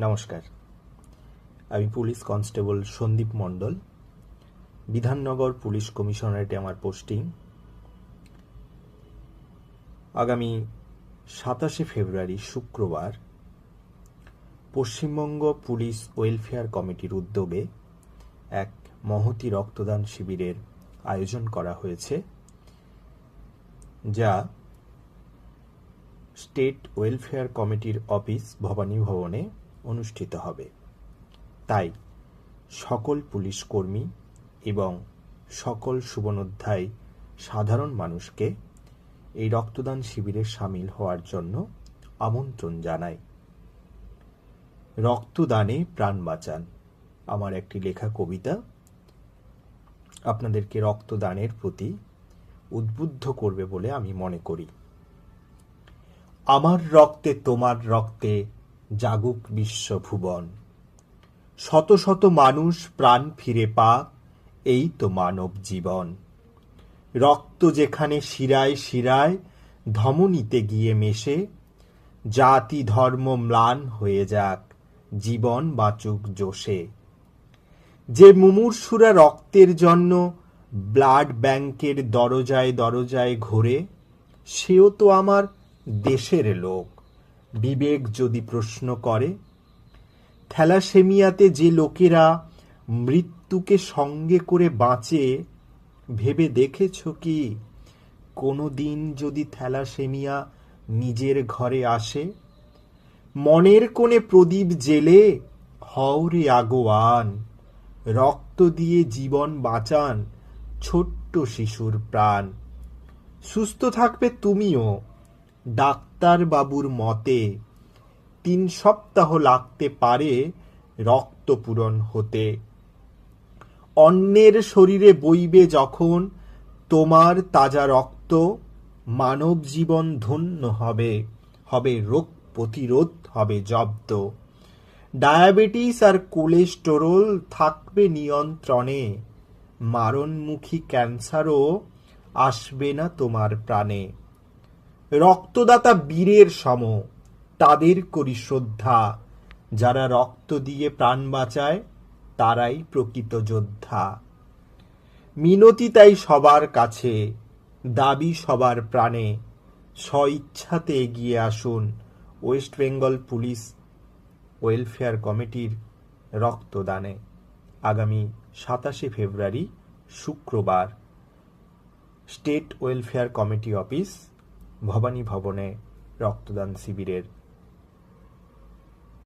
নমস্কার, আমি police constable Sandeep মণ্ডল। Bidhannagar police কমিশনারেটে আমার পোস্টিং। আগামী 27শে ফেব্রুয়ারি শুক্রবার পশ্চিমবঙ্গ পুলিশ ওয়েলফেয়ার কমিটির উদ্যোগে এক মহতী রক্তদান শিবিরের আয়োজন করা হয়েছে, যা স্টেট ওয়েলফেয়ার কমিটির অফিস ভবানী ভবনে অনুষ্ঠিত হবে। তাই সকল পুলিশ কর্মী এবং সকল শুভনোধ্যায়ী সাধারণ মানুষকে এই রক্তদান শিবিরে সামিল হওয়ার জন্য আমন্ত্রণ জানাই। রক্তদানে প্রাণ বাঁচান আমার একটি লেখা কবিতা আপনাদেরকে রক্তদানের প্রতি উদ্বুদ্ধ করবে বলে আমি মনে করি। আমার রক্তে তোমার রক্তে জাগুক বিশ্বভুবন, শত শত মানুষ প্রাণ ফিরে পাক, এই তো মানব জীবন। রক্ত যেখানে শিরায় শিরায় ধমনীতে গিয়ে মেশে, জাতি ধর্ম ম্লান হয়ে যাক, জীবন বাঁচুক জোশে। যে মুমূর্ষুরা রক্তের জন্য ব্লাড ব্যাংকের দরজায় দরজায় ঘোরে, সেও তো আমার দেশের লোক, বিবেক যদি প্রশ্ন করে। থ্যালাসেমিয়াতে যে লোকেরা মৃত্যুকে সঙ্গে করে বাঁচে, ভেবে দেখেছ কি কোনো দিন যদি থ্যালাসেমিয়া নিজের ঘরে আসে? মনের কোণে প্রদীপ জেলে হওরে আগোয়ান, রক্ত দিয়ে জীবন বাঁচান ছোট্ট শিশুর প্রাণ। সুস্থ থাকবে তুমিও, ডাক্তার বাবুর মতে 3 সপ্তাহ লাগতে পারে রক্ত পূরণ হতে। অন্যের শরীরে বইবে যখন তোমার তাজা রক্ত, মানব জীবন ধন্য হবে, হবে রোগ প্রতিরোধ হবে জব্দ। ডায়াবেটিস আর কোলেস্টেরল থাকবে নিয়ন্ত্রণে, মারণমুখী ক্যান্সারও আসবে না তোমার প্রাণে। রক্তদাতা বীরের সম, তাদের করি শ্রদ্ধা, যারা রক্ত দিয়ে প্রাণ বাঁচায় তারাই প্রকৃত যোদ্ধা। মিনতি তাই সবার কাছে, দাবি সবার প্রাণে, স্বইচ্ছাতে এগিয়ে আসুন ওয়েস্ট বেঙ্গল পুলিশ ওয়েলফেয়ার কমিটির রক্তদানে। আগামী 27শে ফেব্রুয়ারি শুক্রবার state welfare committee office Bhabani ভবনে রক্তদান শিবিরের